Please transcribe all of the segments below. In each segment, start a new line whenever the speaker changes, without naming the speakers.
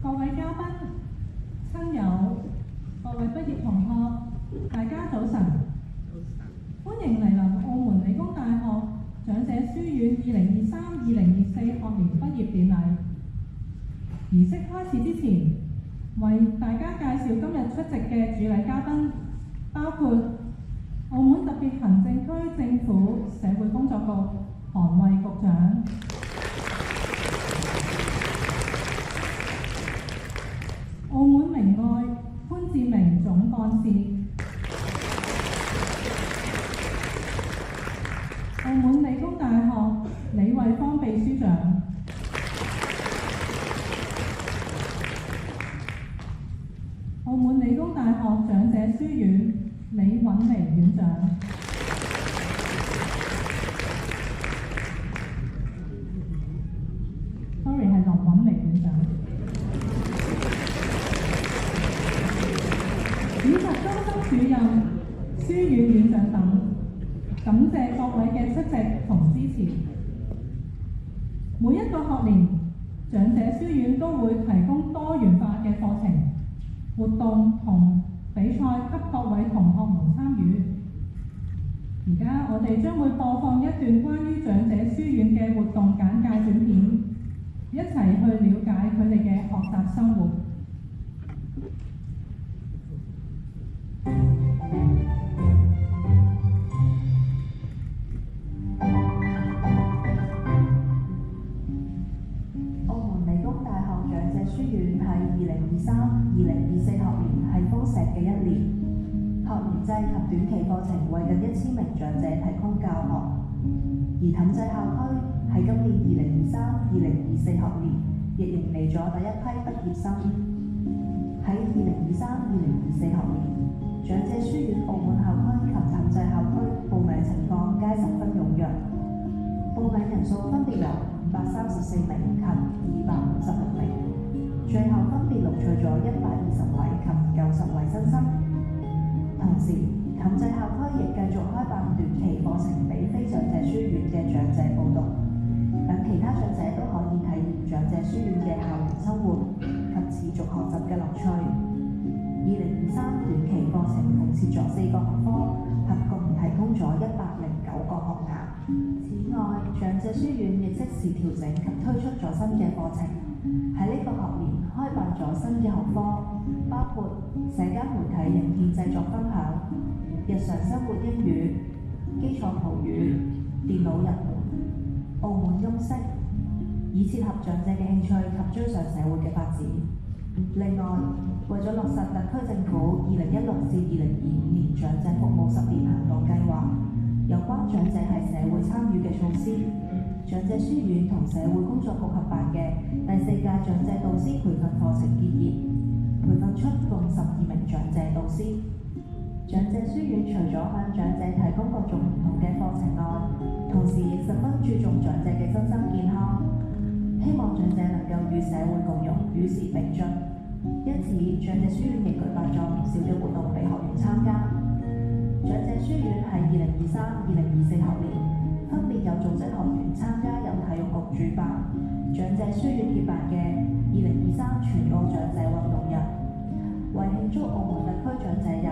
各位嘉賓、親友、各位畢業同學，大家早晨！歡迎嚟臨澳門理工大學長者書院2023-2024學年畢業典禮。儀式開始之前，為大家介紹今日出席嘅主禮嘉賓，包括澳門特別行政區政府社會工作局韓衛局長、澳門明愛潘志明總幹事、澳門理工大學李慧芳秘書長、澳門理工大學長者書院李韻薇院長、sorry 係林韻薇院長、以及中心主任、書院院長等，感謝各位嘅出席同支持。每一個學年，長者書院都會提供多元化嘅課程、活動同比賽給各位同學們參與。而家我哋將會播放一段關於長者書院嘅活動簡介短片，一齊去了解佢哋嘅學習生活。
澳門理工大學長者書院喺2023-2024學年係豐碩嘅一年，學年制及短期課程為近1000名長者提供教學，而氹仔校區喺今年2023-2024學年亦迎嚟咗第一批畢業生。喺2023-2024學年，長者書院澳門校區及氹仔校區報名情況皆十分踴躍，報名人數分別由534名及256名，最後分別錄取咗120位及90位新生。同時，氹仔校區亦繼續開辦短期課程俾非長者書院嘅長者報讀，等其他長者都可以體驗長者書院嘅校園生活及持續學習嘅樂趣。2023短期課程共設咗4個學科，合共提供咗109個學額。此外，長者書院亦即時調整及推出咗新嘅課程，喺呢個學年開辦咗新嘅學科，包括社交媒體影片製作分享、日常生活英語、基礎葡語、電腦入門、澳門音色，以切合長者嘅興趣及追上社會嘅發展。另外，為咗落實特區政府2016-2025年長者服務10年行動計劃有關長者喺社會參與嘅措施，長者書院同社會工作局合辦嘅第4屆長者導師培訓課程結業，培訓出共12名長者導師。長者書院除咗向長者提供各種唔同嘅課程外，同時亦十分注重長者嘅身心健康，希望長者能夠與社會共融，與時並進。因此，長者書院亦舉辦咗唔少嘅活動俾學員參加。長者書院喺2023-2024學年分別有組織學員參加由體育局主辦、長者書院協辦嘅2023全澳長者運動日。為慶祝澳門特區長者日，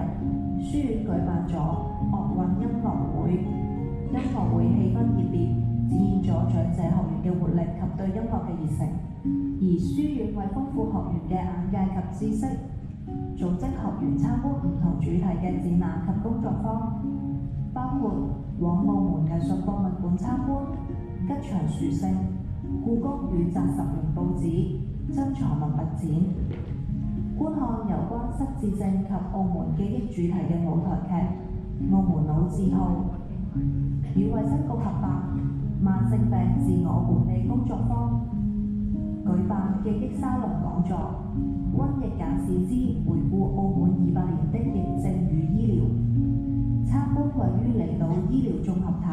書院舉辦咗樂韻音樂會，音樂會氣氛熱烈，展現咗長者學員嘅活力及對音樂嘅熱誠。而書院為豐富學員嘅眼界及知識，組織學員參觀唔同主題嘅展覽及工作坊，包括往澳門藝術博物館參觀、吉祥殊勝、故宮與雜實用報紙、珍藏文物展，觀看有關失智症及澳門記憶主題嘅舞台劇《澳門老字號》，與衛生局合辦慢性病自我管理工作坊，舉辦記憶沙龍講座《瘟疫簡史之回顧澳門200年的疫症與醫療》，參觀位於離島醫療綜合體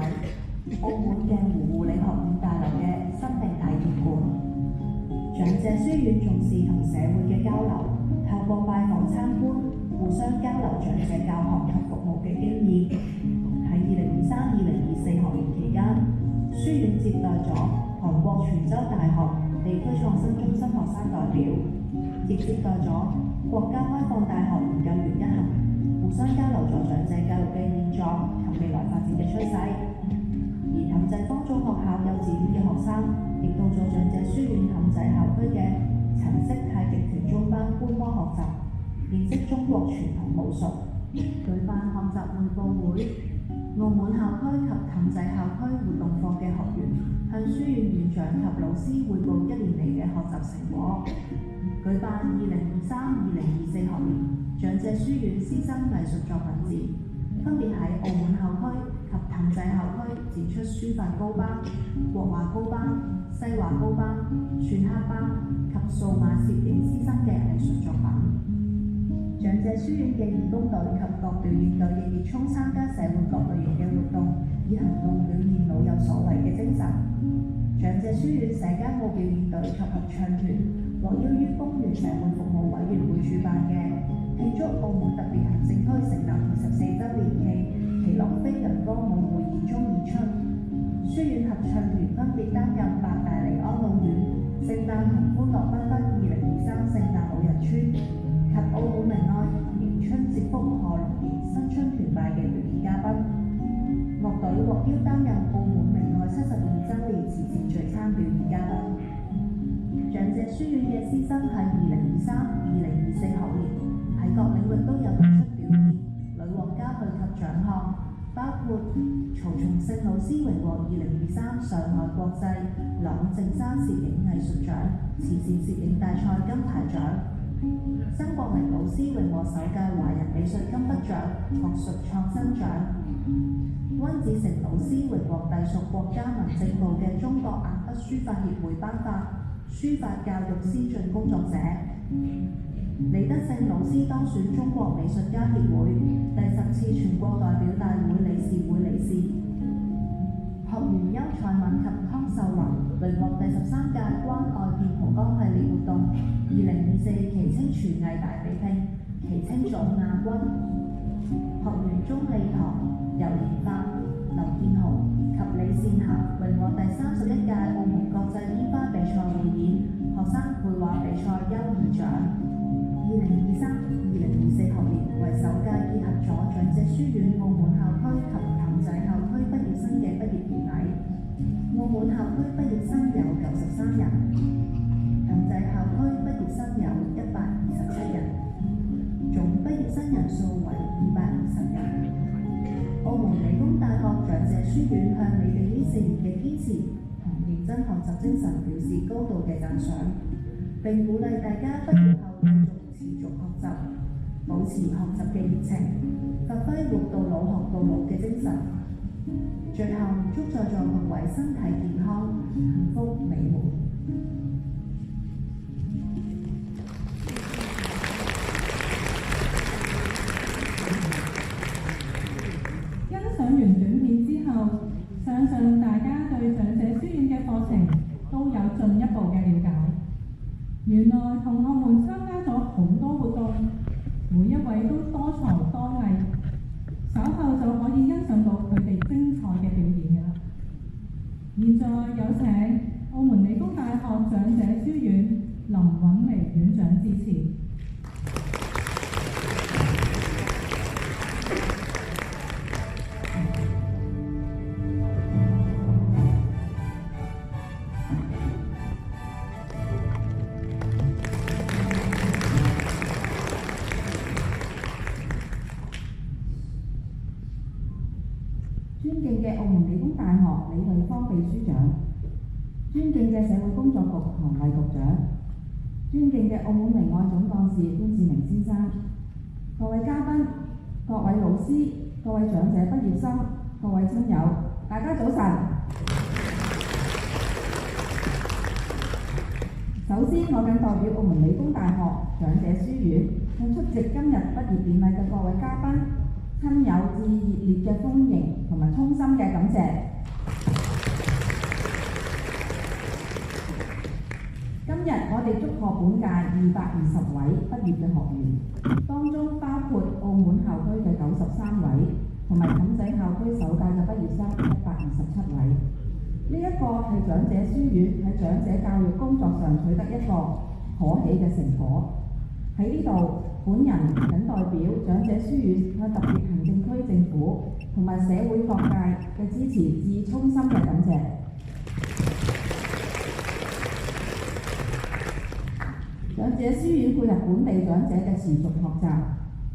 澳門鏡湖護理學院大樓嘅生命體驗館。長者書院重視同社會嘅交流，透過拜訪參觀，互相交流長者教學及服務嘅經驗。喺2023-2024學年期間，書院接待咗韓國泉州大學地區創新中心學生代表，亦接待咗國家開放大學研究員一行，互相交流咗長者教育嘅現狀及未來發展嘅趨勢。而氹仔坊中學校幼稚園嘅學生，亦到咗長者書院氹仔校區嘅陳式太極拳中班觀摩學習，認識中國傳統武術，舉辦學習匯報會。澳門校區及氹仔校區活動課嘅學員向書院院長及老師匯報1年嚟嘅學習成果，舉辦2023-2024學年長者書院師生藝術作品展，分別喺澳門校區及氹仔校區展出書法高班、國畫高班、西畫高班、篆刻班及數碼攝影師生嘅藝術作品。長者書院嘅義工隊及各表演隊亦熱衷參加社會各類型嘅活動，以行動表現老有所為嘅精神。長者書院社交舞表演隊及合唱團獲邀於公園社會服務委員會主辦嘅慶祝澳門特別行政區成立24週年暨奇樂飛人歌舞匯演中演出。書院合唱團分別擔任八大利安老院、聖誕同歡樂繽紛2023聖誕老人村及澳門明愛迎春接福賀龍年新春團拜嘅表演嘉賓。樂隊獲邀擔任澳門明愛72週年慈善聚餐表演嘉賓。長者書院嘅師生喺2023-2024學年喺各領域都有突出表現，屢獲嘉許及獎項，包括曹松勝老師榮獲2023上海國際朗靜山攝影藝術獎慈善攝影大賽金牌獎。曾國明老師榮獲首屆華人美術金筆獎學術創新獎，溫子成老師榮獲隸屬國家民政部嘅中國硬筆書法協會頒發書法教育先進工作者，李德勝老師當選中國美術家協會第10次全國代表大會理事會理事。學員邱彩敏及湯秀雲榮獲第13屆關愛健浦江系列活動2024旗青廚藝大比拼旗青組亞軍。學員鍾利堂、游蓮發、劉建豪及李善霞榮獲第31屆澳門國際煙花比賽匯演學生繪畫比賽優異獎。2023-2024學年為首屆結合咗長者書院澳門校區及氹仔校區畢業生嘅畢業典禮。澳門校區畢業生有93人，氹仔校區畢業生有127人，總畢業生人數為220人。澳門理工大學長者書院向你哋呢4年嘅堅持同認真學習精神表示高度嘅讚賞，並鼓勵大家畢業後繼續持續學習，保持學習嘅熱情，發揮活到老學到老嘅精神。最後，祝在座各位身體健康、幸福美滿。
欣賞完短片之後，相信大家對長者書院嘅課程都有進一步嘅了解。原來同學們參加咗好多活動，每一位都多才多藝，稍後就可以欣賞到佢哋精彩嘅表演嘅啦。現在有請澳門理工大學長者書院林韻薇院長致辭。
尊敬嘅澳門理工大學李慧芳秘書長，尊敬嘅社會工作局韓衛局長，尊敬嘅澳門明愛總幹事潘志明先生，各位嘉賓、各位老師、各位長者畢業生、各位親友，大家早晨。首先，我謹代表澳門理工大學長者書院向出席今日畢業典禮嘅各位嘉賓、親友致熱烈嘅歡迎同埋衷心嘅感謝。今日我哋祝賀本屆220位畢業嘅學員，當中包括澳門校區嘅93位，同埋氹仔校區首屆嘅畢業生127位。呢一個係長者書院喺長者教育工作上取得一個可喜嘅成果。喺呢度，本人謹代表長者書院向特別行政區政府同埋社會各界嘅支持致衷心嘅感謝。長者書院配合本地長者嘅持續學習，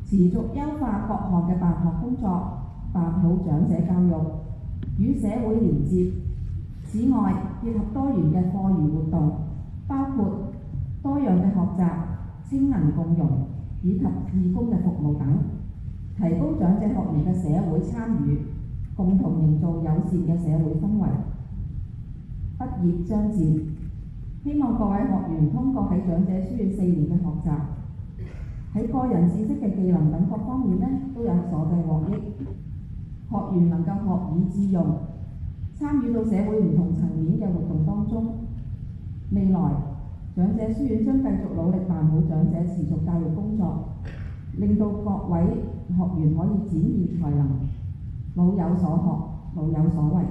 持續優化各項嘅辦學工作，辦好長者教育，與社會連接。此外，結合多元嘅課餘活動，包括多樣嘅學習、青銀共融以及義工嘅服務等，提高長者學員嘅社會參與，共同營造友善嘅社會氛圍。畢業將至，希望各位學員通過喺長者書院4年嘅學習，喺個人知識嘅技能等各方面都有所嘅獲益。學員能夠學以致用，參與到社會唔同層面嘅活動當中。未來長者書院將繼續努力辦好長者持續教育工作，令到各位學員可以展現才能，老有所學，老有所為。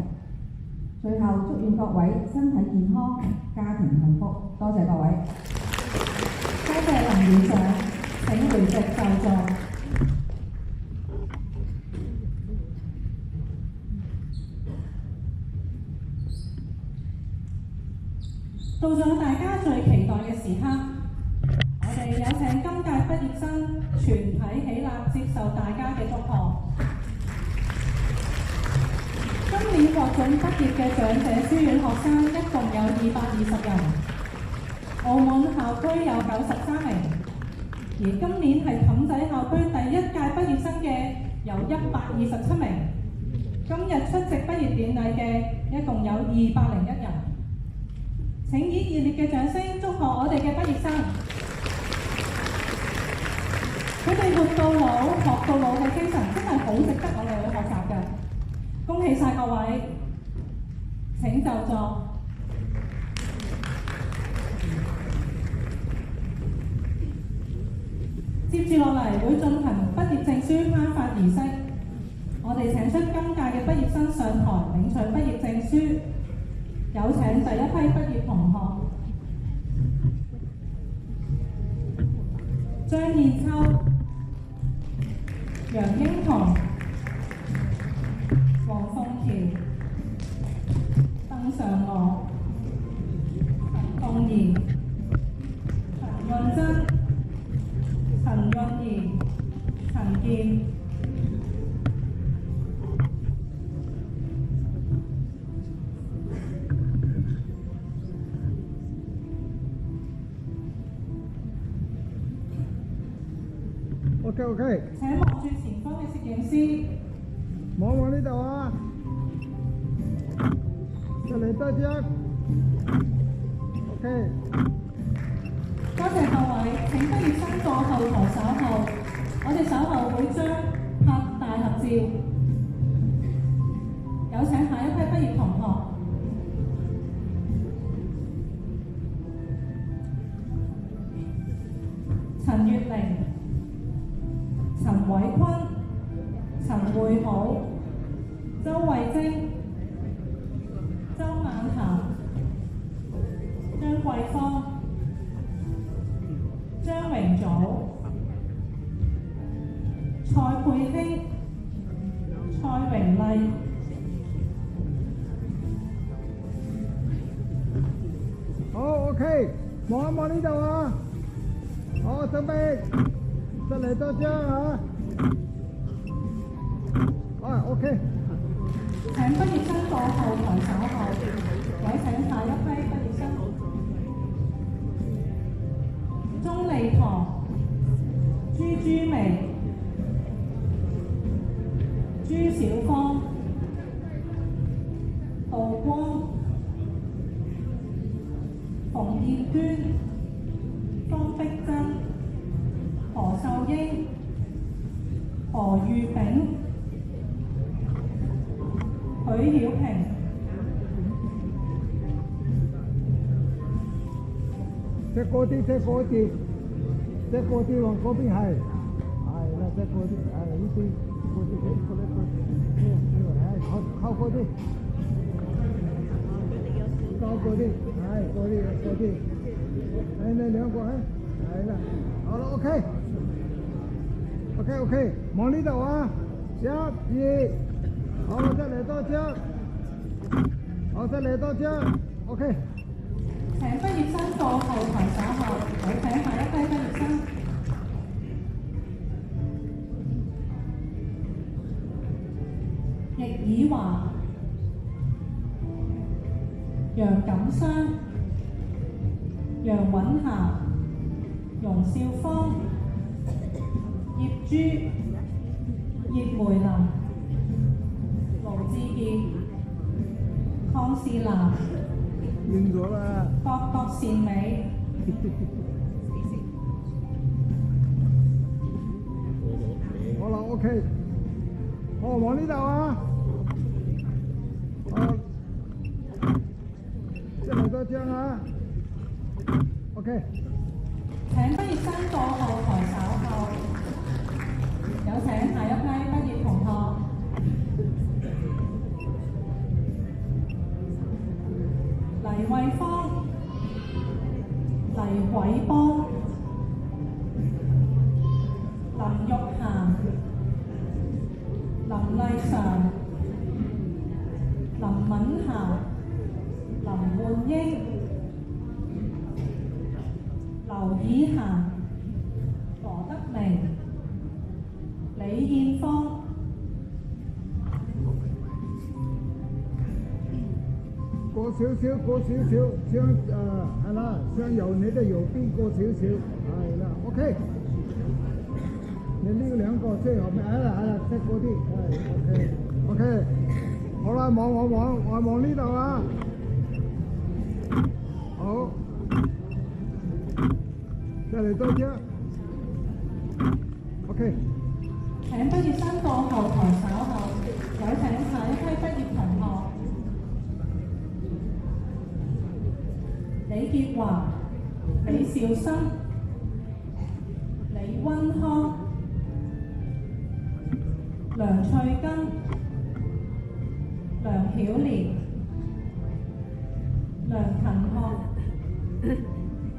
最後祝願各位身體健康，家庭幸福。多謝各位。
多謝林院長，請回席就座。到咗大家最期待嘅時刻，我哋有請今屆畢業生全體起立接受大家嘅祝賀。今年獲准畢業嘅長者書院學生一共有220人，澳門校區有93名，而今年係氹仔校區第一屆畢業生嘅有127名。今日出席畢業典禮嘅一共有201人。請以熱烈嘅掌聲祝賀我哋嘅畢業生。佢哋活到老、學到老嘅精神真係好值得我哋去學習嘅。恭喜晒各位！請就座。接住落嚟會進行畢業證書頒發儀式。我哋請出今屆嘅畢業生上台領取畢業證書。有請第一批畢業同學張燕秋、楊英彤、黃鳳橋、鄧尚娥、陳鳳儀、陳潤珍、陳潤儀、陳健。
OK，
請望住前方嘅攝影師，
望呢度啊！就嚟多張 ，OK。
多謝各位，請畢業生坐後台稍後，我哋稍後會將拍大合照。有請下一批畢業同學。陳月玲、陳偉坤、陳會好、周慧晶、周晚霞、張桂芳、張榮祖、蔡佩興、蔡榮麗、
好 OK， 望一望呢度啊！好，準備，再嚟多張啊！OK。
請畢業生坐後台稍後，有請下一批畢業生。鍾麗棠、朱朱薇、朱小芳、杜光、馮燕娟、方碧珍、何秀英、何玉炳、許曉平、
隻嗰啲往嗰邊係啦，隻嗰啲呢啲嗰啲，靠嗰啲。高嗰啲，係嗰啲嗰啲，係你兩個係啦，好啦 OK，望呢度啊，一二，好，再嚟多張，好，再嚟多張 ，OK。
請畢業生到後台稍後，有請下一批畢業生。易以華、楊錦湘、楊允霞、容少芳、葉珠、葉梅林、盧志傑、鄺士南。
完咗啦。
各善美。
好啦 ，OK。好，往呢度啊。好，即係多張啊。OK。
請畢業生到後台稍後，有請下一批畢業同學。黎慧芳、黎偉邦、林玉嫻、林麗常、林敏霞、林煥英、劉以嫻、羅德明、李燕芳。
過少少，向係啦，向右你嘅右邊過少少，係啦 ，OK。你呢兩個最後面，係啦，即嗰啲，係 OK。好啦，望呢度啊，好，再嚟多張 ，OK。
請畢業生到後台稍後，有請下一批畢業同學。李傑華、李兆生、李溫康、梁翠根、梁曉蓮、梁勤學、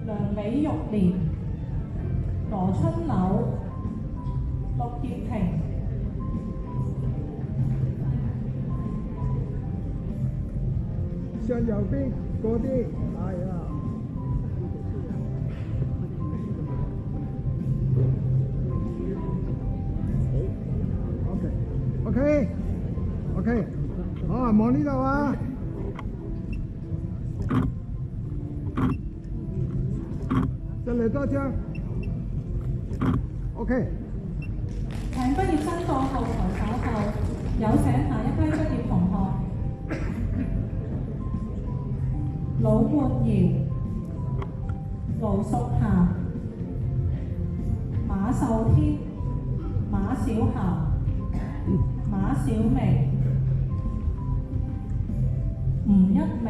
梁李玉蓮、羅春柳、陸葉婷。
向右邊嗰啲，係啊。OK，好啊，望呢度啊。再嚟多張。OK。
請畢業生到後台稍後，有請下一批畢業同學。魯煥堯、盧淑霞、馬秀天、馬小霞、馬小明、吳一鳴、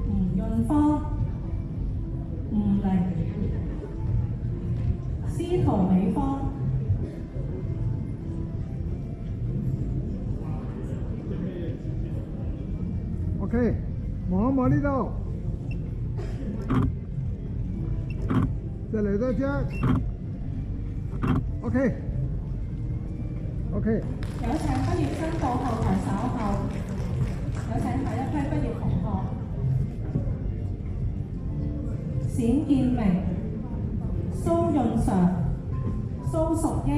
吳潤芳、吳玲、司徒美芳。
OK，望一望呢度，再嚟多張。OK。
有請畢業生到後台稍後，有請下一批畢業同學。冼建明、蘇潤常、蘇淑英、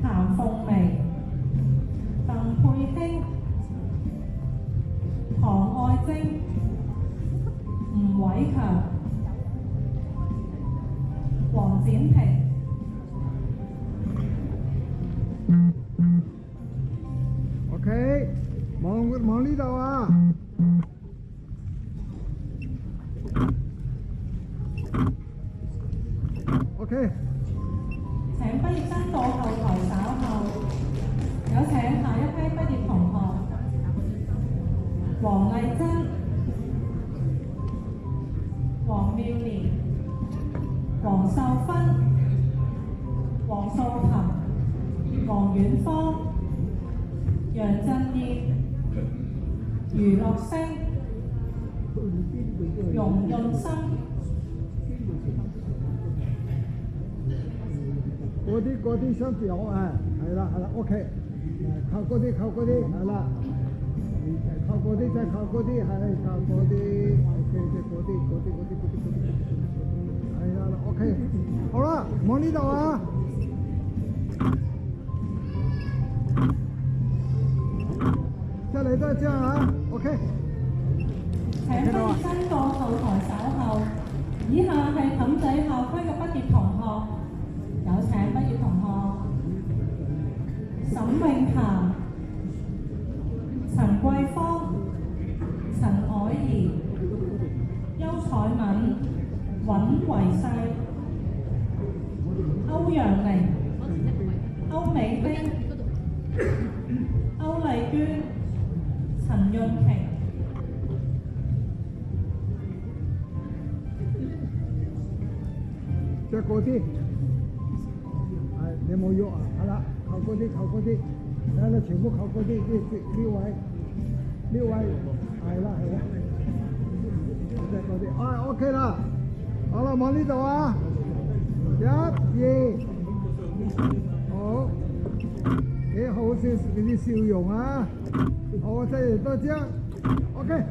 譚鳳薇、鄧佩卿、唐愛晶、吳偉強、黃展平。
OK，望呢度啊。OK。
請畢業生到後台稍後，有請下一批畢業同學。黃麗珍、黃妙蓮、黃秀芬、黃素琴、黃婉芳、楊振業、余樂星、容潤生、
嗰啲相表啊，係啦，OK，靠嗰啲，係啦，靠嗰啲再靠嗰啲，係靠嗰啲，OK，即係嗰啲，係啦，OK，好啦，望呢度啊，再嚟多一張啊，OK。
請畢業生到後台稍後。以下係氹仔校區嘅畢業同學，有請畢業同學沈永霞、陳桂芳、陳凱儀、邱彩敏、尹維世、歐陽玲、歐美冰、歐麗娟、陳潤瓊。
即係嗰啲，係你冇喐啊，係啦，靠嗰啲，係啦，全部靠嗰啲，呢位，係啦，即係嗰啲，OK 啦，好啦，望呢度啊，1、2，好，幾好笑啲笑容啊，好，再嚟多張 ，OK。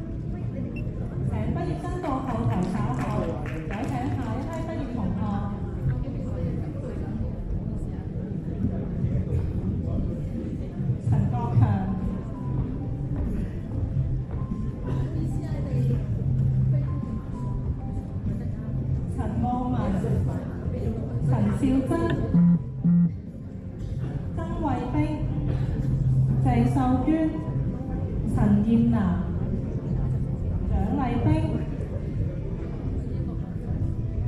請畢業生到後台稍後，有請下一批畢業同學。陳國強、陳慕文、陳兆珍、曾慧冰、鄭秀娟、陳燕娜、蔣麗冰、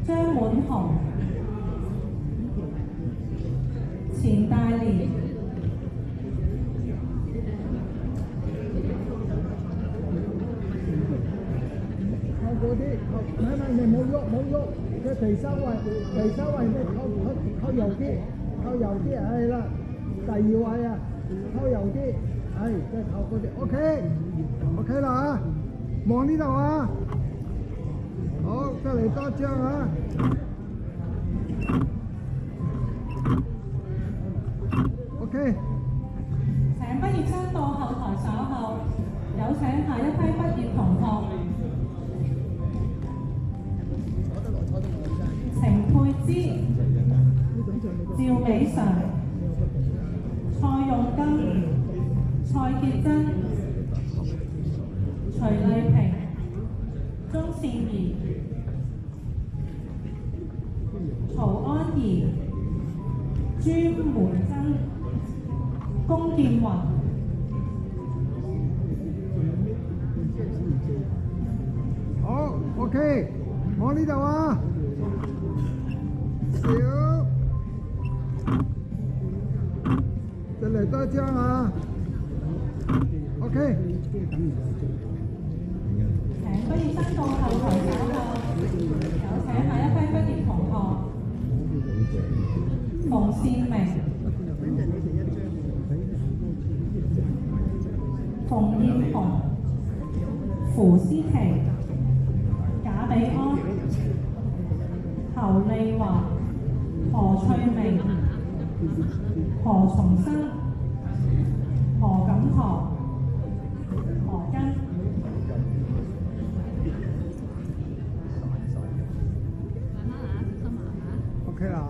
張滿雄、錢大蓮、
靠嗰啲，你冇喐，佢第三位咩？靠右啲，係啦，第二位啊，靠右啲，係即係靠嗰啲，OK 啦啊，望呢度啊，好，再嚟多張啊 ，OK。
請畢業生到後台稍後，有請下一批畢業同學。程佩芝、趙美常、蔡用金、蔡潔珍、徐麗萍、鐘善儀、曹安儀、朱梅珍、龔建雲。
好 ，OK， 望呢度啊，少，再嚟多一張啊 ，OK。
請畢業生到後台稍後，有請下一批畢業同學。馮善明、馮燕紅、符思琪、賈比安、侯麗華、何翠明、何重生、何錦堂、何根。
OK 啦啊，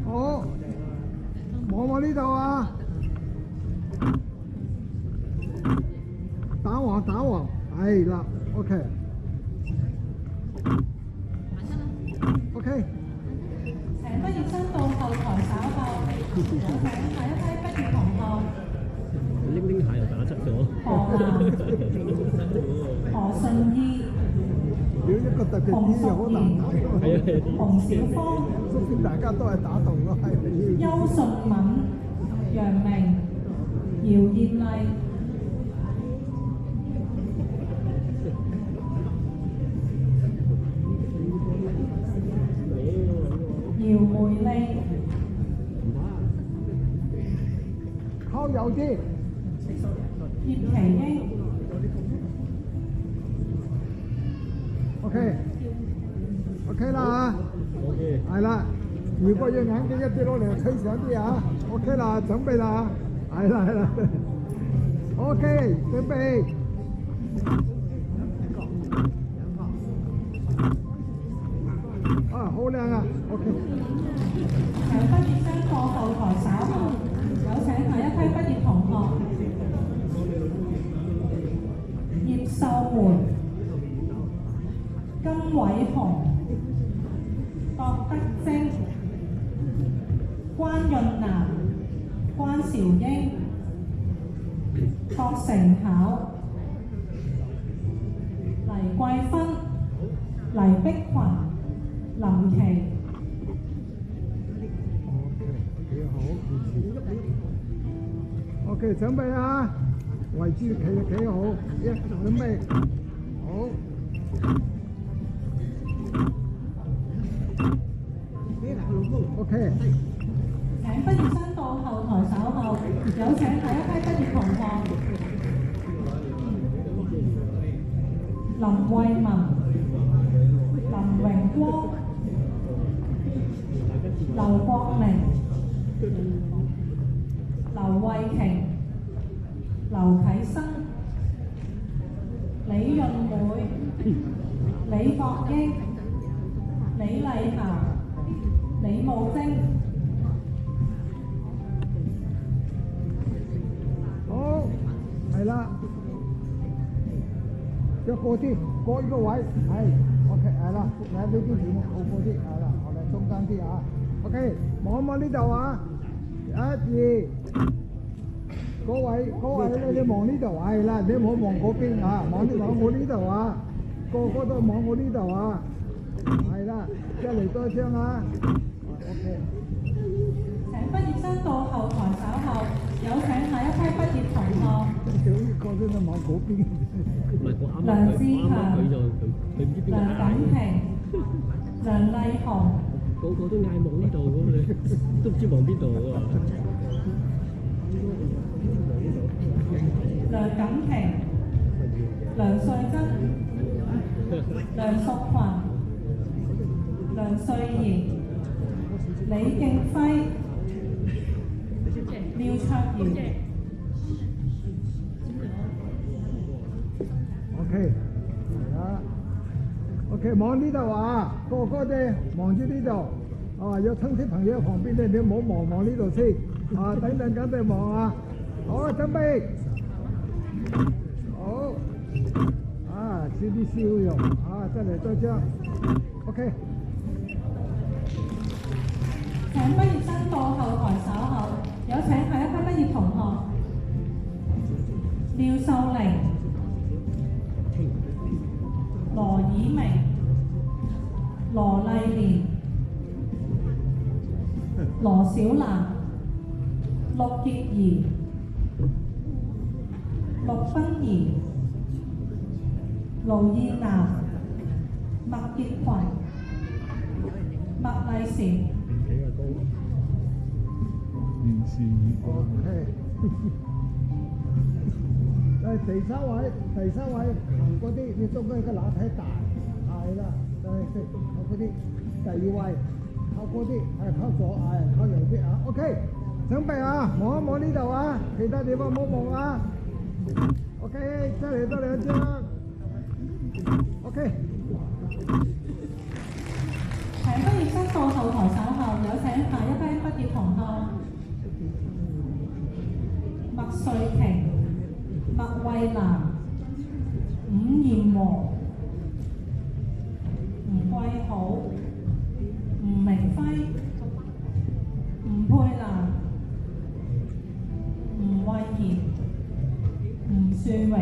好，望呢度啊，打橫，係啦 ，OK，
請畢業生到後台稍後，有請下一批畢業同學。
拎下又打側咗。
何蘭、何順意、
如果一個特別啲又好難睇喎。
洪小芳、
首先大家都係打動咯，係
邱順敏、楊明、姚燕麗、姚梅麗、
靠右啲，
葉琪英、
OK 啦
OK，
係啦。如果隻眼鏡一跌落嚟，推上啲啊。OK 啦，準備啦，係啦。OK，準備。好靚啊 ！OK。
由畢業生課後台稍後，有請下一批畢業同學葉秀梅、金偉雄、郭德晶、關潤南、關韶英、郭成巧、黎桂芬、黎碧群、林琪。
OK，準備啊！圍住企好，準備好。OK。
請畢業生到後台稍後，有請下一批畢業同學林慧文、林榮光、劉國明、劉慧瓊、劉啟生、李潤梅、李國英、李麗霞、李慕貞。
好，係啦，要過啲，過呢個位，係 OK，係啦，嚟呢啲點好過啲，係啦，我哋中間啲啊 ，OK，望一望呢度啊，一二，嗰位你望呢度，係啦，你唔好望嗰邊啊，望我呢度啊，個個都望我呢度啊，係啦，一嚟多張啊 ，OK。
請畢業生到後台稍後，有請下一批畢業同學
個都望嗰邊。
唔係我啱
梁志強、
佢唔知邊個
梁錦平、梁麗紅、
個個都嗌望呢度咁你都唔知望邊度喎。
梁錦平、梁瑞珍、梁淑群、梁瑞賢、李敬輝、廖卓瑤。
OK，係啦。OK，望呢度啊，個個哋望住呢度。啊，有親戚朋友旁邊咧，你唔好望呢度先。啊，等陣緊地望啊。好，準備。好。啊，少啲笑容。啊，真係多張。OK。
請畢業生到後台稍後，有請下一批畢業同學廖秀玲、羅以明、羅麗蓮、羅小蘭、陸潔儀、陸芬儀、盧燕娜、麥潔群、麥麗嬋。
OK。第三位行嗰啲，你中間個乸體大，係啦，靠嗰啲。第二位靠嗰啲，係靠左，係靠右啲啊。OK，準備啊，望一望呢度啊，其他地方唔好望啊。OK，出嚟多兩張。OK。
請畢業生到後台稍後，有請下一批畢業同學麥瑞瓊、麥慧蘭、伍彥和、吳桂好、吳明輝、吳佩蘭、吳慧賢、吳樹榮、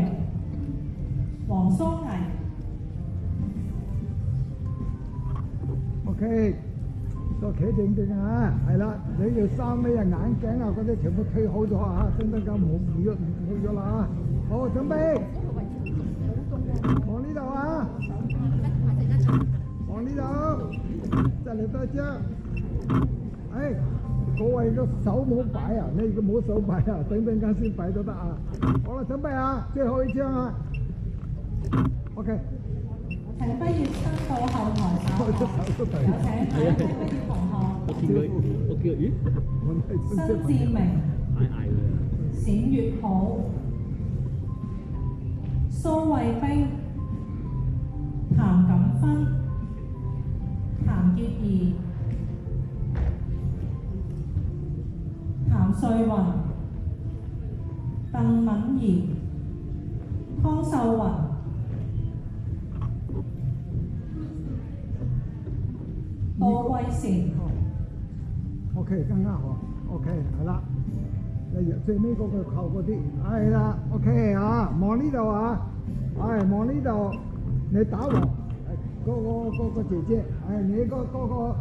黃蘇毅。
OK，都企定定啊，係啦，你要衫尾啊、眼鏡啊嗰啲全部推好咗啊，真得㗎，唔喐啦啊！好，準備，望呢度啊，望呢度，就嚟多張。各位個手冇擺啊，你個冇手擺啊，等陣間先擺都得啊。好啦，準備啊，最後一張啊。OK。
請畢業生到後台稍後，有請下一批畢業同學
我叫咦，
申志明、
嗌佢啊！
冼月好、蘇慧冰、譚錦芬、譚潔儀、譚瑞雲、鄧敏儀、湯秀雲、杜慧嬋。
OK，剛剛好。OK，係啦。你最尾嗰個扣嗰啲，係啦。OK 啊，望呢度啊，係望呢度。你打和嗰個姐姐，係你嗰個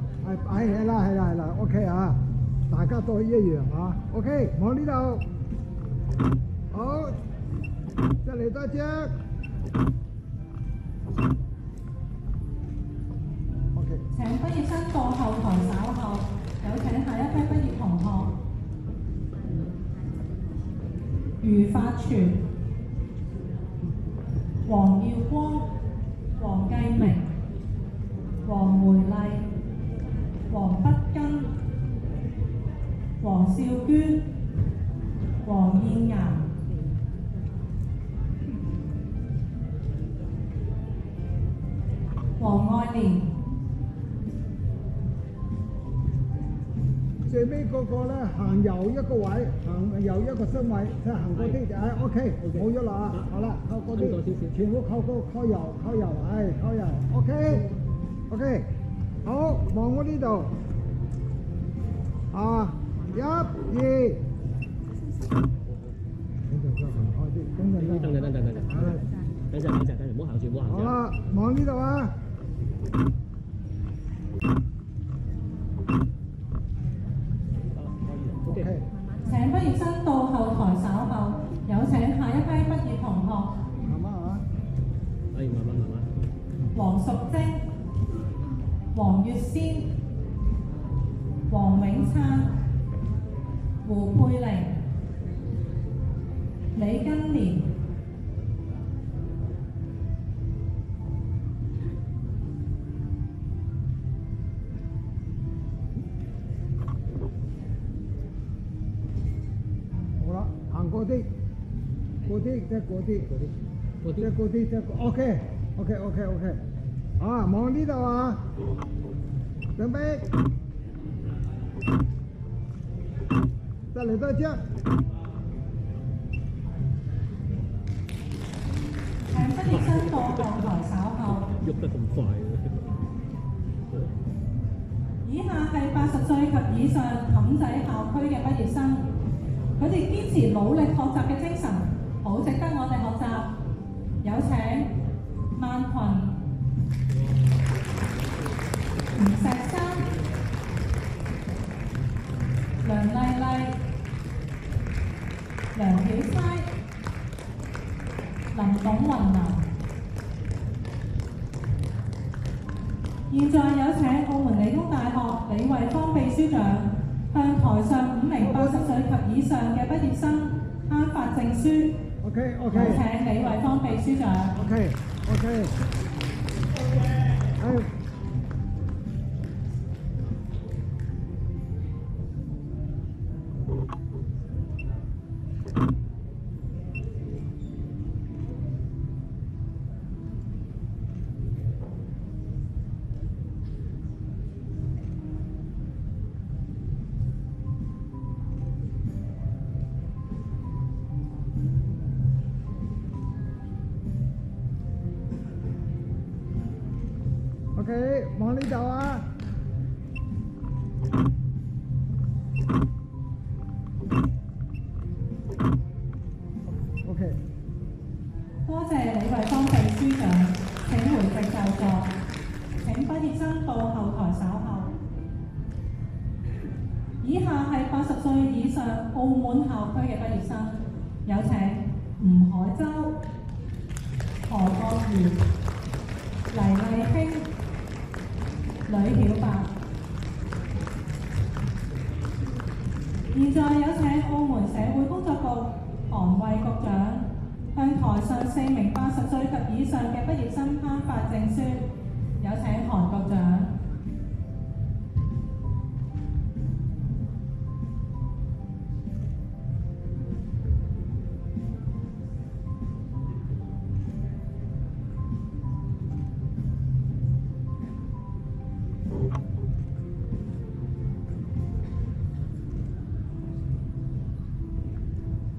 係啦。OK 啊，大家都一樣啊。OK，望呢度。好，再嚟多隻。OK。
請畢業生到後台稍後，有請下一批畢業同學。余發全、黃耀光、黃繼明、黃梅麗、黃不根、黃少娟、黃燕顏、黃愛蓮。
最尾嗰個咧行右一個位，行右一個身位，即係行嗰啲就係 OK，冇咗啦啊！好啦，靠嗰啲，全部靠右，靠右，OK，好，望我呢度，啊，一、二，
等陣，唔好行住，唔好行住。
好啦，望呢度啊。
請畢業生到後台稍後，有請下一批畢業同學。
慢慢啊！
慢慢。
黃淑貞、黃月仙、黃永燦、胡佩玲、李根蓮、
好啦，行嗰啲，OK，啊，望呢度啊，準備，再嚟多隻。
請畢業生到後台稍後。
喐得咁快
以下係80歲及以上氹仔校區嘅畢業生，佢哋堅持努力學習嘅精神，好值得我哋學習。有請萬群、吳石山、梁麗麗、梁曉佳、林董雲南。現在有請澳門理工大學李惠芳秘書長向台上5名80歲及以上嘅畢業生頒發證書。
OK，
有請李惠芳秘書長。
OK，OK，望呢度啊。OK。
多謝李惠芳秘書長，請回席就座。請畢業生到後台稍後。以下係80歲以上澳門校區嘅畢業生，有請吳海洲、何國賢、黎麗卿、呂曉白。現在有請澳門社會工作局韓衛局長向台台上4名80歲及以上嘅畢業生頒發證書，有請韓局長。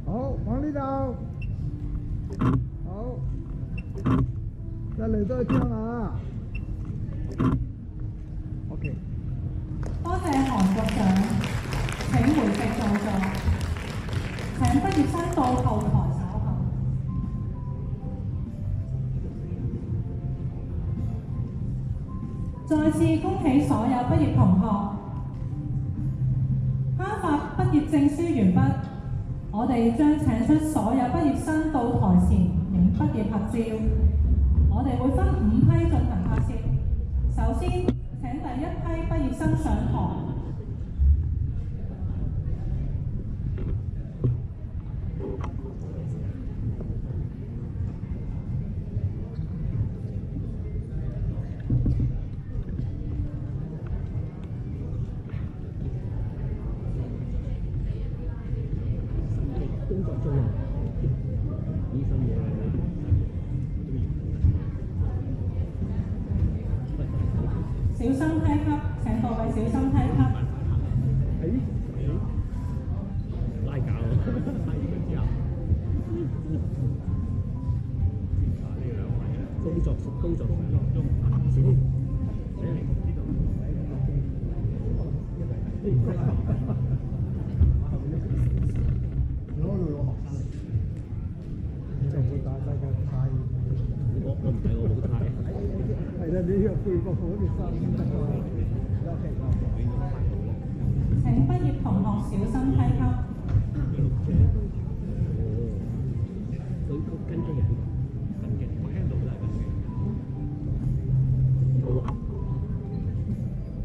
好，往呢度。好，再嚟多一張啊。OK。
多謝韓局長，請回席就座。請畢業生到後台稍後。再次恭喜所有畢業同學，頒發畢業證書完畢。我哋將請出所有畢業生到台前影畢業合照。我哋會分5批進行拍攝。首先請第一批畢業生上台。
工作中啊，醫生嘢
小心梯級，請各位小心梯級。
拉架喎，拉完之後，工作中，小心，
就會大細嘅太。
我唔睇，我冇睇。
係啦，你要背個好啲衫先得㗎。
請畢業同學小心梯級。
佢跟機嘅，跟機，我聽到都係跟機。好啊，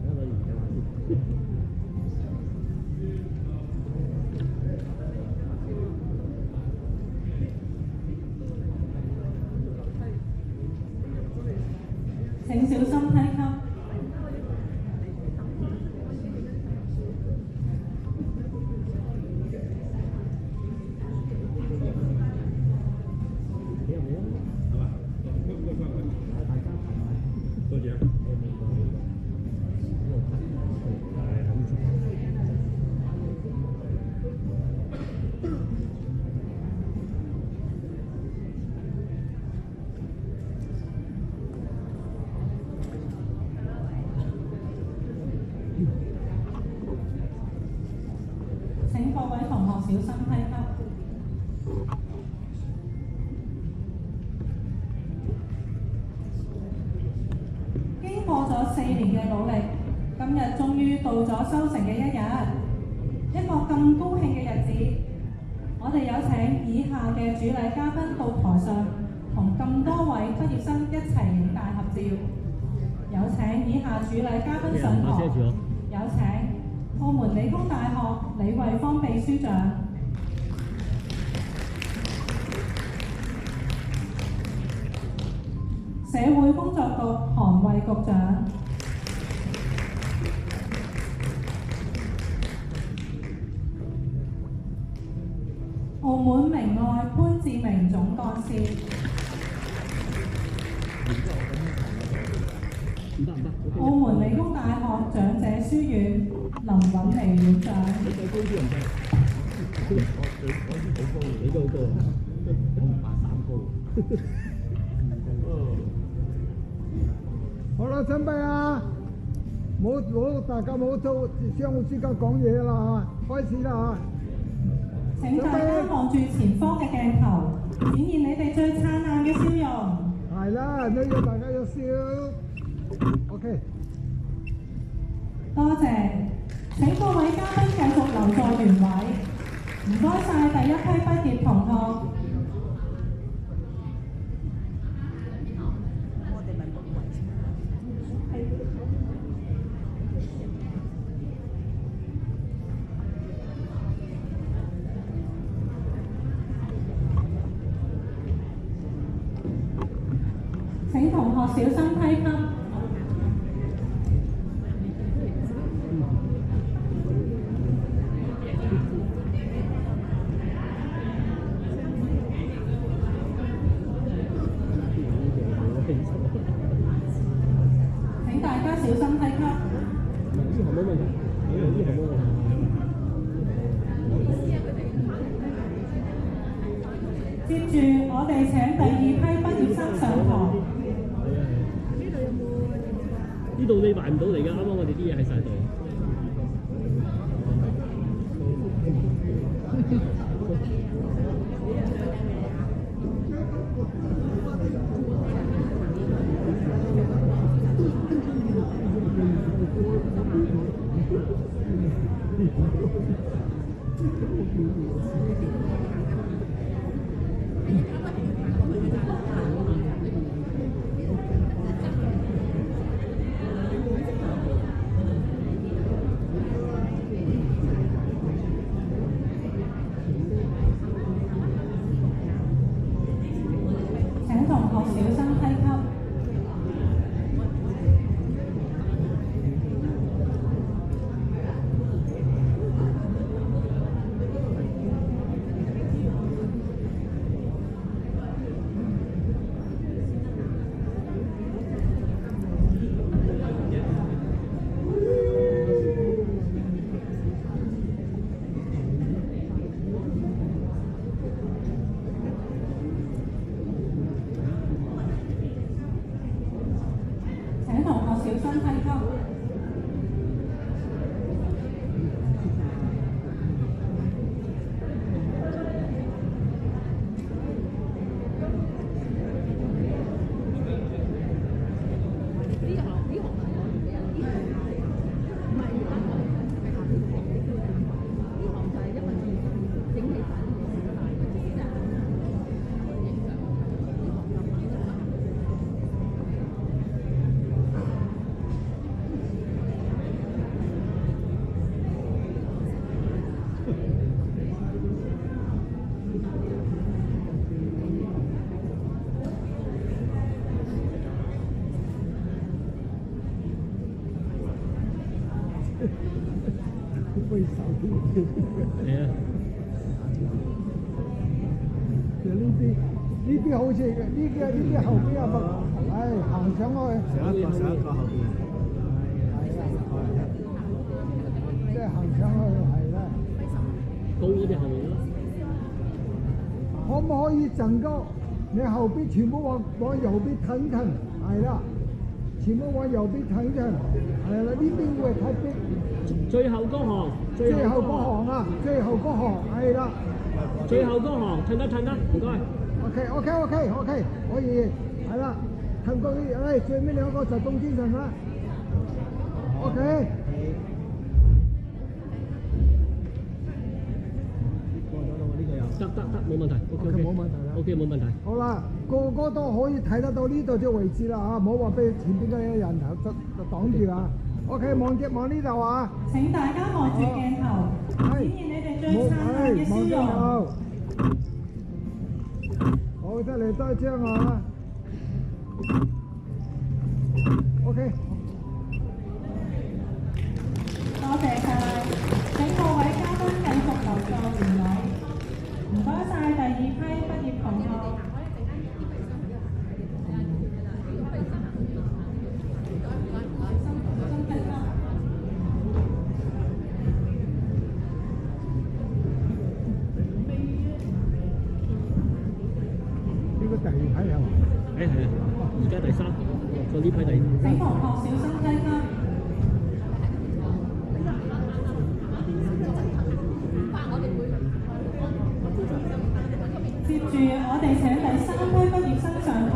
而家
請小心梯級。請各位同學小心梯級。經過咗4年嘅努力，今日終於到咗收成嘅一日，一個咁高興嘅日子，我哋有請以下嘅主禮嘉賓到台上，同咁多位畢業生一齊影大合照。有請以下主禮嘉賓上台。有請澳門理工大學李慧芳秘書長。社會工作局韓衛局長。澳門明愛潘志明總幹事。澳門理工大學長者書院林允妮院長。
你再高啲唔得，我啲好高，你都好高，我唔83高。
好啦，準備啊！大家冇做相互之間講嘢啦嚇，開始啦嚇！
請大家望住前方嘅鏡頭，展現你哋最燦爛嘅笑容。
係啦，呢個大家要笑。OK。
多謝，請各位嘉賓繼續留在原位。唔該晒第一批畢業同學。請同學小心梯級。請大家小心梯級。
呢行冇問題，呢行冇問題。
接住，我哋請第二批畢業生上堂。
呢度你埋唔到嚟㗎，啱啱我哋啲嘢喺晒度。
請同學小心梯級。請同學小心梯級。
揮手添。
係啊。
其實呢啲好似呢啲後邊啊，行上去。上一個後邊。係啦，即係行上去係啦。
高嗰啲後面咯。
可唔可以增高？你後邊全部往右邊騰騰，係啦，全部往右邊騰騰，係啦，呢邊會太逼。
最後嗰行，
最後嗰行啊，最後嗰行係啦，
最後嗰行，褪得，唔該。
OK，可以，係啦，騰過啲，最尾兩個就中間上啦。OK。
得，冇問題。OK，
冇問題啦。
OK，冇問題。
好啦，個個都可以睇得到呢度嘅位置啦嚇，唔好話俾前邊嘅人就擋住啦。OK，望呢度啊！
請大家望住鏡頭，展現你哋最燦爛嘅笑容。
好，得嚟多張啊！OK。
多謝晒，請各位嘉賓繼續留在原位。唔該晒第二批畢業同學。
呢個第二批係嘛？
係啊，而家第三，個呢批第二。
請同學小心梯級。接住，我哋請第三批畢業生上堂。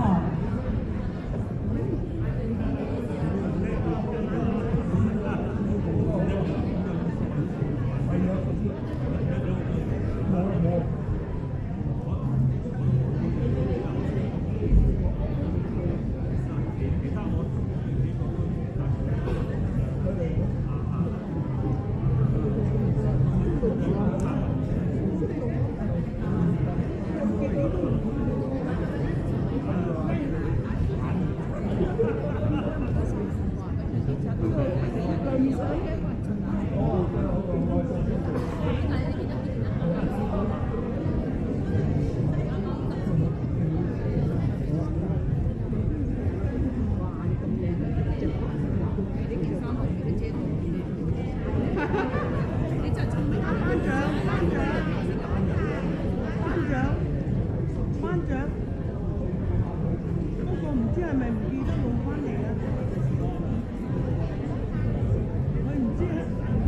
係咪唔記得攞翻嚟啊？佢唔知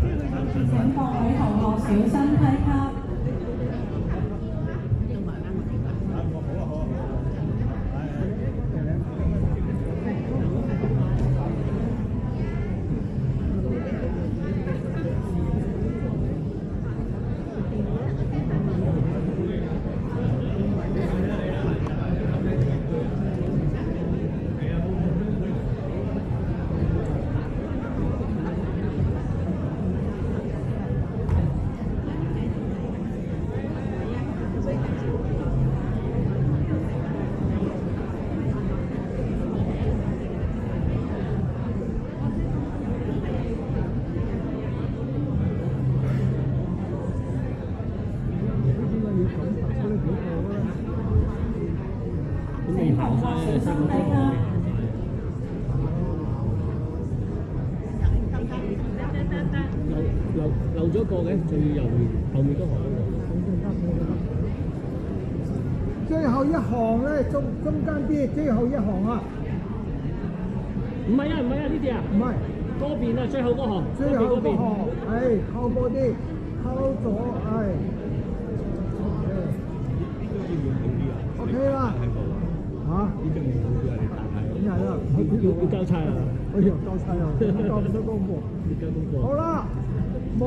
佢有時
請各位同學小心梯級。請同學小心梯級。
漏咗個嘅，最右面後面嗰行嗰個。
最後一行咧，中間啲最後一行啊！
唔係啊，呢啲啊，
唔係
嗰邊啊，最後嗰行，
最後嗰
邊
行，係靠嗰啲，靠咗，係。OK 啦。嚇？
呢張嘢好啲啊，你大睇。
梗係啦，
要交差啊！
哎呀，交差啊！交唔到功課。
要交功課。
好啦，冇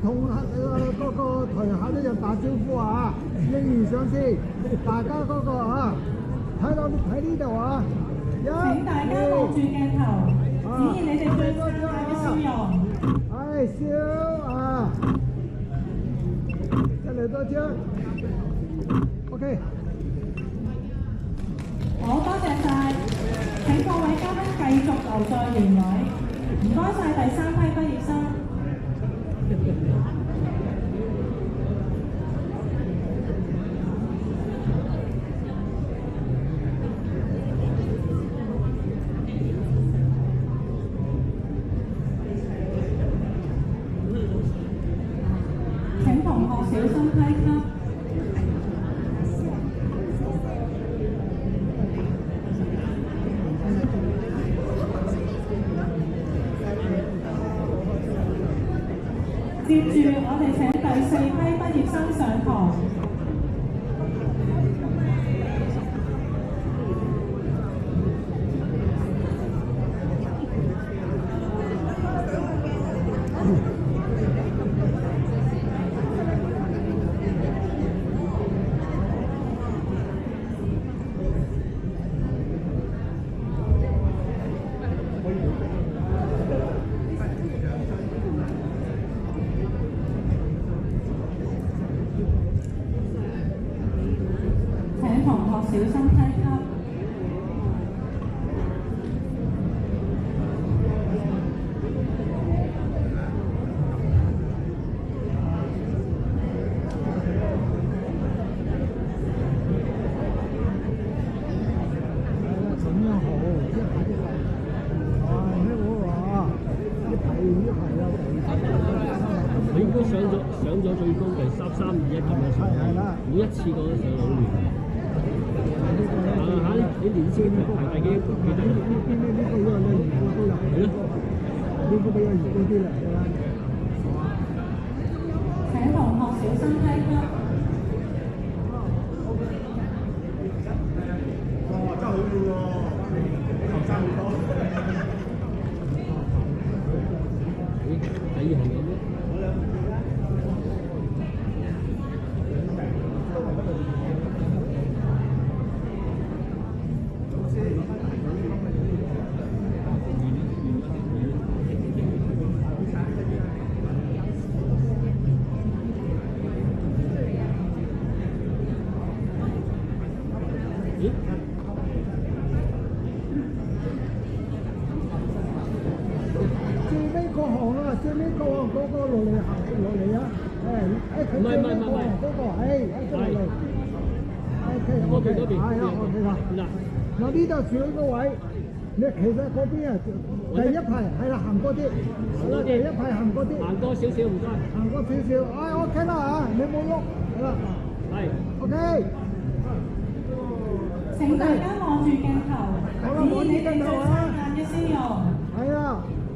同嗰個台下啲人打招呼啊！應完上先，大家嗰個啊，睇呢度啊！
請大家望住鏡頭，展現你哋最燦爛嘅笑容。
係笑啊！一嚟多張 ，OK。
好多謝晒，請各位嘉賓繼續留在原位。唔該晒第三批畢業生。請同學小心梯級。接住，我哋請第四批畢業生上堂。請同學小心梯級。
咁樣好，一排一排，啊，咩好啊？一排啊！
佢應該上咗最高嘅3-3-2-1咁樣上，
係啦，
每一次過都上好亂。嚇！你連先排第幾？
呢個要你如果都有，
係咯。
呢個比較如果啲嚟㗎啦。
請同學小心梯級。
哇！真係好遠喎，後生好多。
第二行有咩？
最尾嗰行啊，最尾嗰行嗰個落嚟啊！佢最尾嗰行嗰個，出嚟。OK，係啊，OK啦。嗱呢度住呢個位，你其實嗰邊啊，第一排係啦，行過啲，第一排行過啲，
行多少少唔該。
行過少少，OK 啦嚇，你冇喐，係啦
係。
，OK。
請大家望住鏡頭，展現你哋最燦爛嘅笑容。
係啊，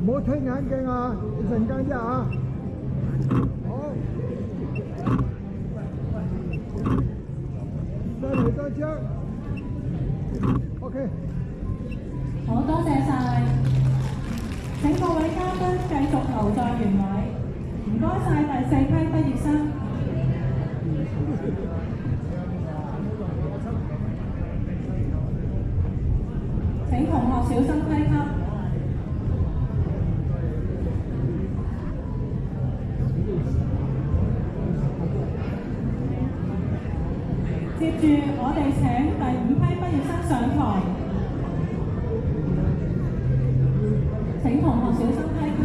唔好推眼鏡啊！一陣間啫啊！好，再嚟多張。OK。
好多謝晒，請各位嘉賓繼續留在原位。唔該晒第4批畢業生。請同學小心梯級。接住，我哋請第5批畢業生上台。請同學小心梯級。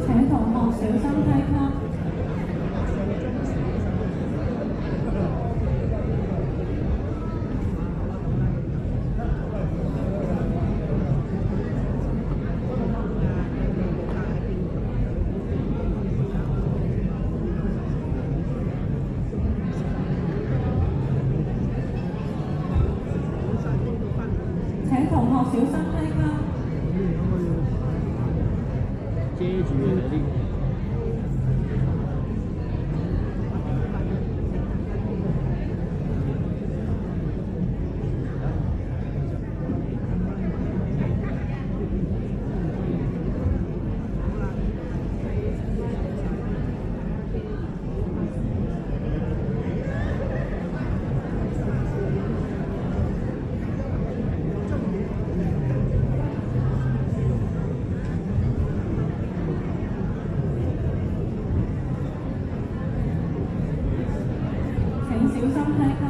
請同學小心梯級。請同學小心梯級。
遮住嘅有啲。
請小心梯級。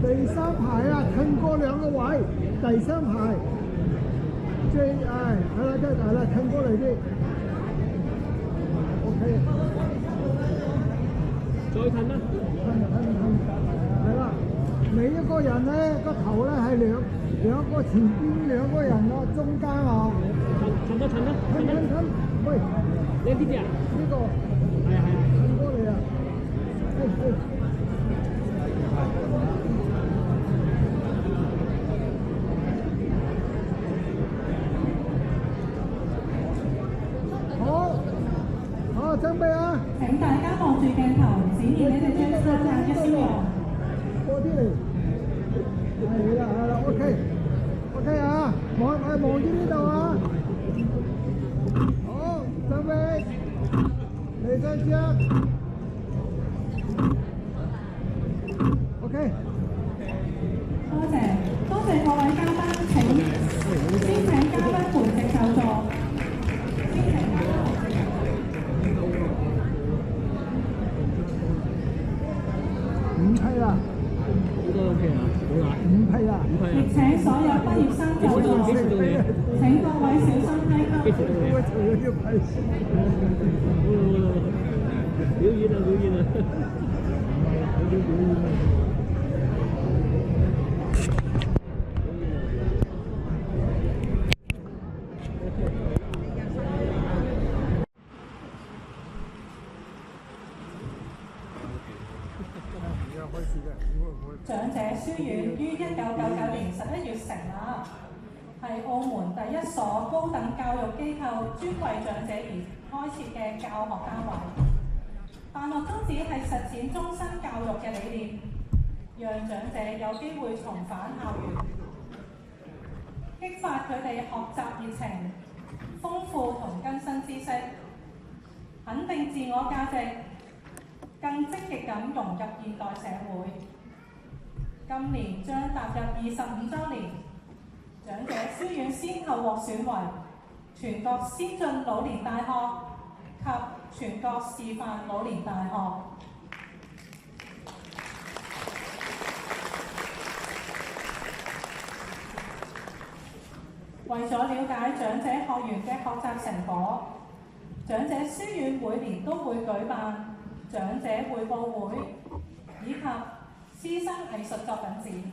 第3排啊，褪過2個位，第3排，係啦，係啦，褪過嚟啲 ，OK，
再褪啦，
係啦，每一個人咧個頭咧係兩個前邊2個人咯，中間啊，
褪多褪啦，
褪，喂，
你呢啲啊？
呢個
係啊，
褪過嚟啊，好，準備啊！
請大家望住鏡頭，展現你哋最燦爛嘅笑容。
過啲嚟，係啦，OK 啊，望住呢度啊！好，準備，嚟張張 ，OK。
多謝各位嘉賓，先請嘉賓陪席就座。
5批啦，
好多 OK 啊，好啦
，5批啦，
亦請所有畢業生就座。請各位小心梯級。
我除咗要批先，
表演啊！
長者書院於1999年11月成立，係澳門第一所高等教育機構專為長者而開設嘅教學單位。辦學宗旨係實踐終身教育嘅理念，讓長者有機會重返校園，激發佢哋學習熱情，豐富同更新知識，肯定自我價值，更積極咁融入現代社會。今年將踏入25週年，長者書院先後獲選為全國先進老年大學及全國示範老年大學。為咗了解長者學員嘅學習成果，長者書院每年都會舉辦長者匯報會以及師生藝術作品展，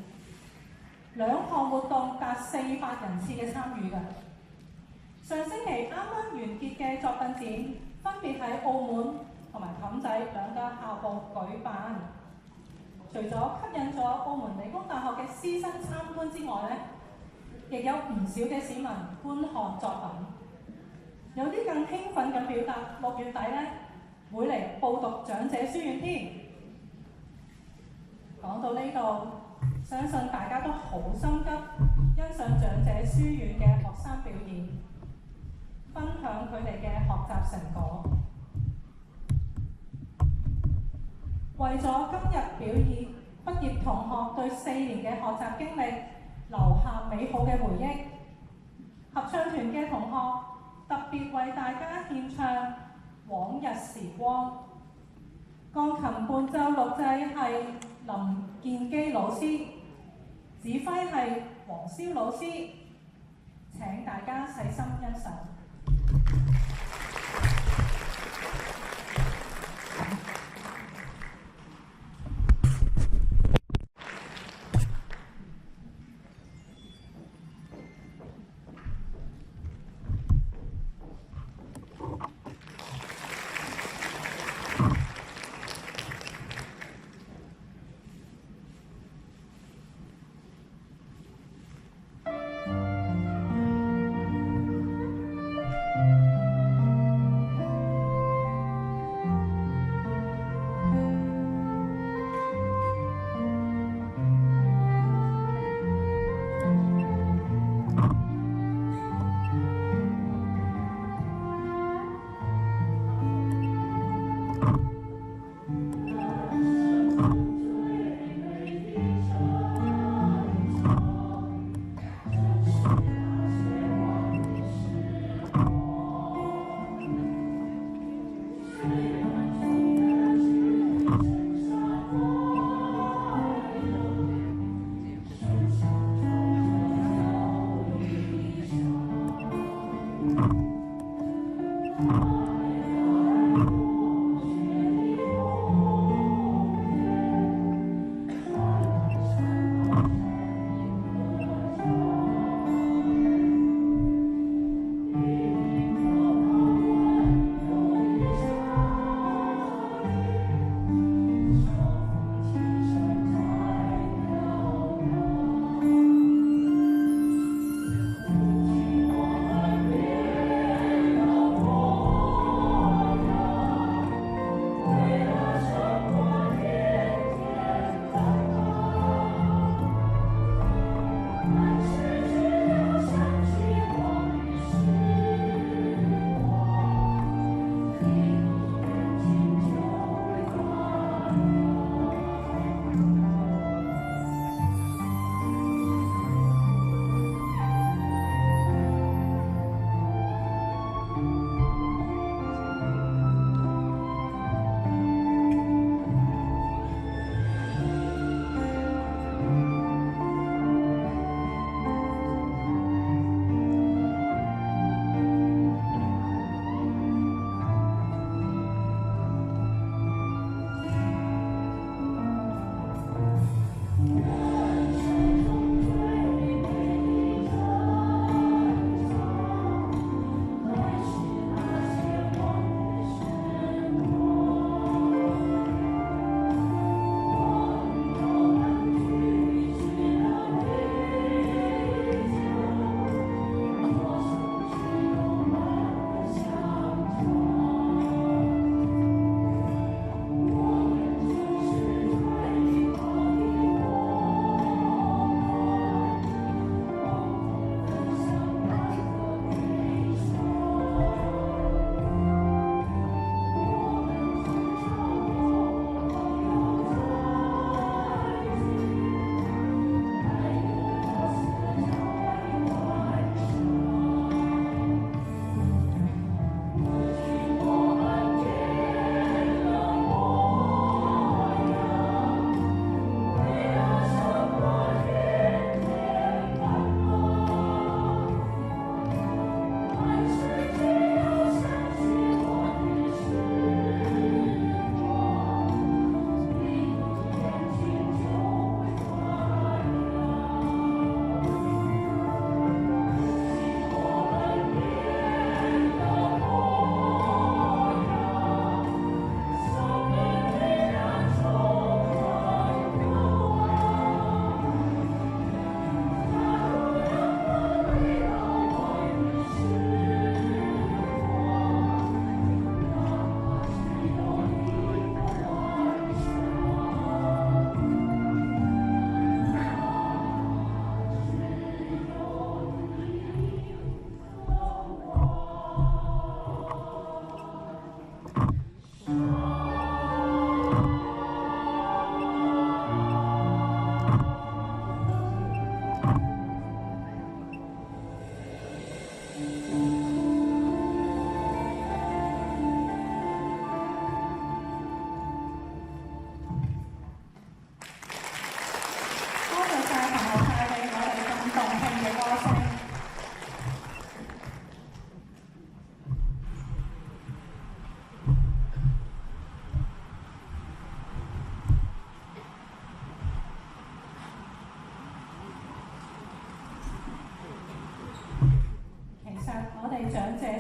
兩項活動達400人次嘅參與㗎。上星期啱啱完結嘅作品展，分別喺澳門同埋氹仔兩個校部舉辦。除咗吸引咗澳門理工大學嘅師生參觀之外亦有唔少嘅市民觀看作品。有啲更興奮咁表達6月底會嚟報讀長者書院添。講到呢度，相信大家都好心急欣賞長者書院嘅學生表演，分享佢哋嘅學習成果。為咗今日表演，畢業同學對4年嘅學習經歷留下美好嘅回憶，合唱團嘅同學特別為大家獻唱《往日時光》。鋼琴伴奏錄製係林建基老師，指揮係黃蕭老師。請大家細心欣賞。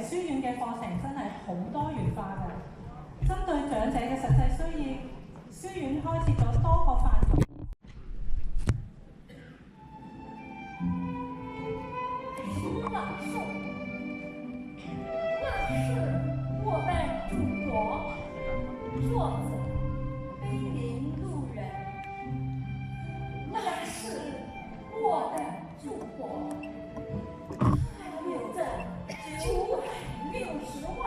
書院嘅課程真係好多元化嘅，針對長者嘅實際需要，書院開設咗多個範疇。
朗诵，那是我的祖国。作者：碑林路人。那是我的祖国，它有着960万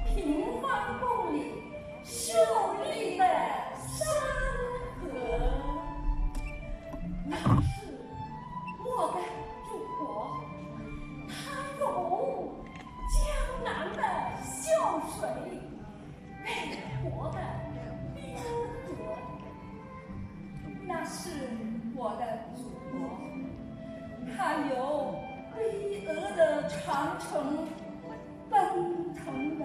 平方公里秀丽的山河。那是我的祖国，它有江南的秀水，北国的边河。那是我的祖国，它有巍峨的长城，奔腾的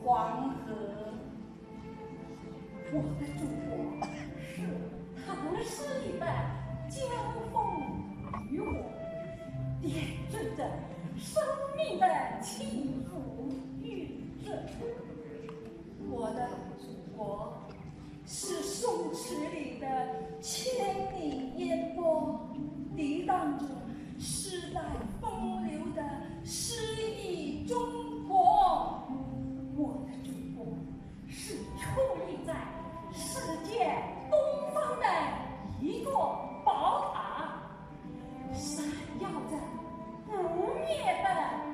黄河。我的祖国是唐诗里的江风渔火，点缀着生命的起伏与热。我的祖国是松池里的千里烟波，涤荡着时代风流的诗意中国。我的祖国是矗立在世界东方的一座宝塔，闪耀着不灭的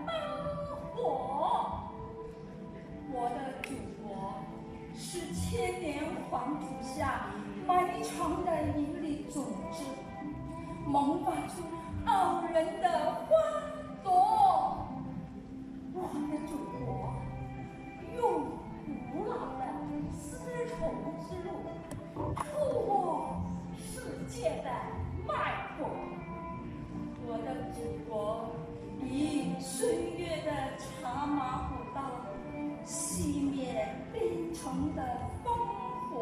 灯火。我的祖国是千年黄土下埋藏的一粒种子，萌发出傲人的花朵。我的祖国用古老的丝绸之路透过世界的脉搏。我的祖国以岁月的茶马古道熄灭边城的烽火。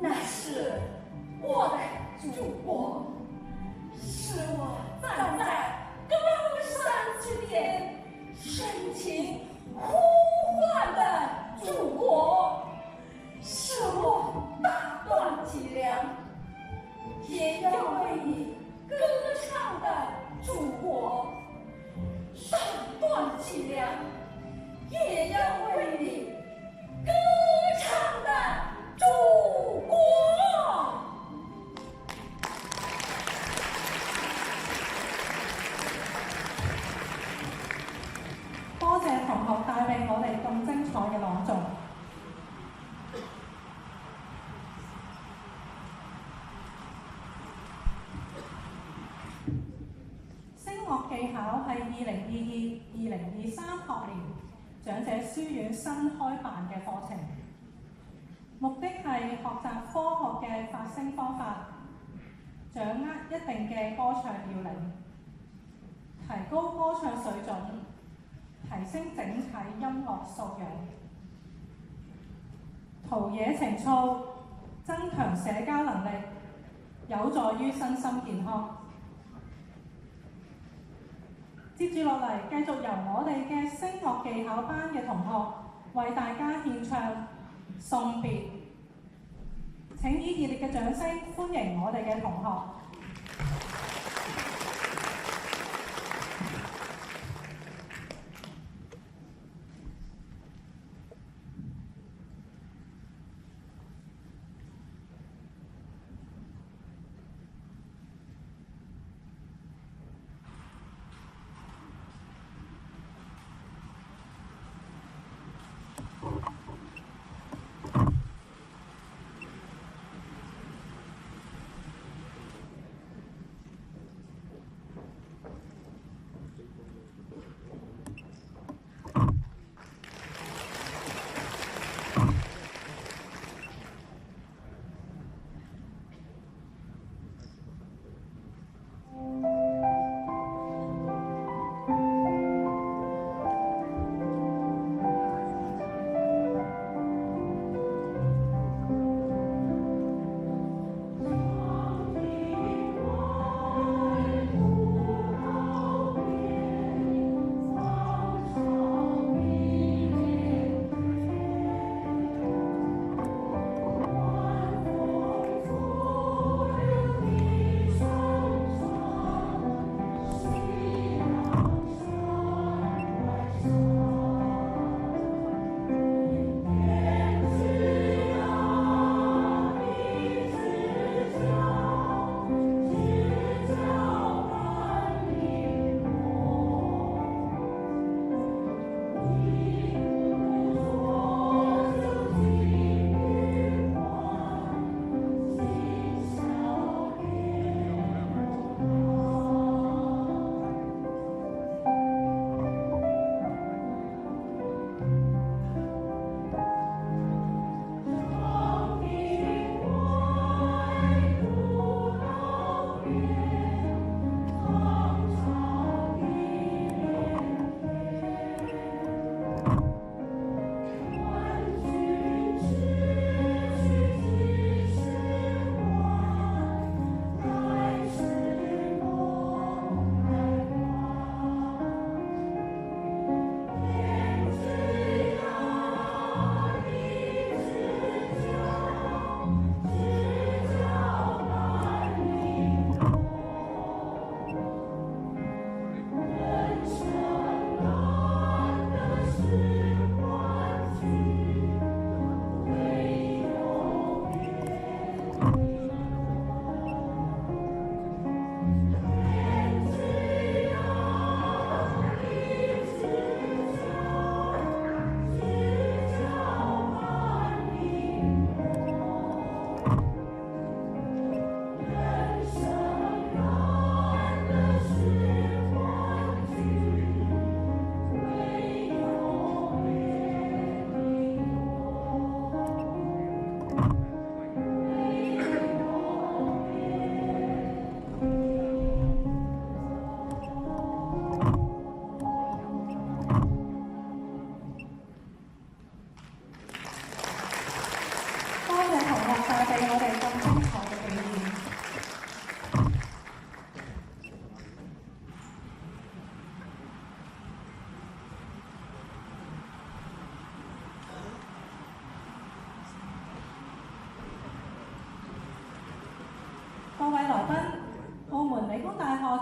那是我的祖国，是我站在高山之巅深情呼唤的祖国，是我打断脊梁也要为你歌唱的祖国，打断脊梁也要为你歌唱的祖国。
多謝同學帶領我哋咁精彩嘅朗誦。聲樂技巧係2022-2023學年長者書院新開辦嘅課程，目的係學習科學嘅發聲方法，掌握一定嘅歌唱要領，提高歌唱水準，提升整體音樂素養，陶冶情操，增強社交能力，有助於身心健康。接住落嚟，繼續由我哋嘅聲樂技巧班嘅同學為大家獻唱《送別》。請以熱烈嘅掌聲歡迎我哋嘅同學。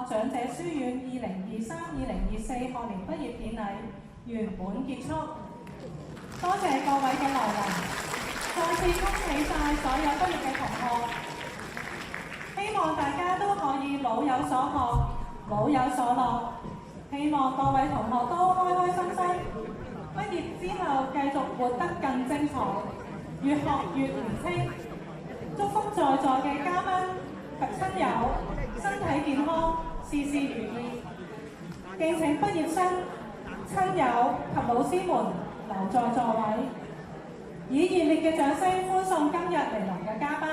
長者書院2023-2024學年畢業典禮圓滿結束。多謝各位嘅來臨，再次恭喜晒所有畢業嘅同學。希望大家都可以老有所學，老有所樂。希望各位同學都開開心心，畢業之後繼續活得更精彩，越學越年輕。祝福在座嘅嘉賓及親友身體健康，事事如意。敬請畢業生、親友及老師們留在座位，以熱烈嘅掌聲歡送今日嚟臨嘅嘉賓。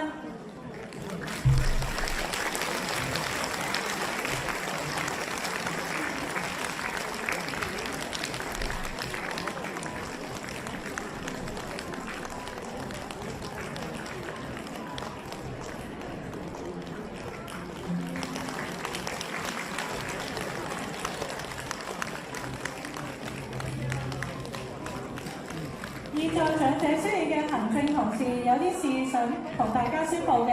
現在長者書院嘅行政同事有啲事想同大家宣佈嘅，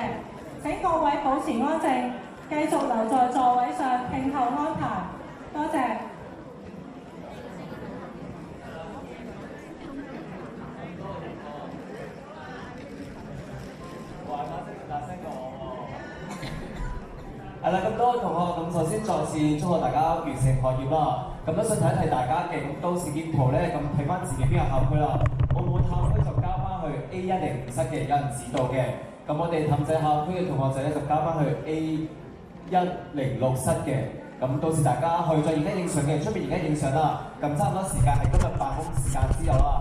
請各位保持安靜，繼續留在座位上聽候安排。多謝。
係啦，咁多位同學，咁首先再次祝賀大家完成學業啦。咁都想睇一睇大家嘅咁到時見圖咧，咁睇翻自己邊個校區啦。澳門校區就交翻去 A105室嘅，有人指導嘅。咁我哋氹仔校區嘅同學仔咧就交翻去 A106室嘅。咁到時大家去再影一影相嘅，出面影一影相啦。咁差唔多時間係今日辦公時間之後啦。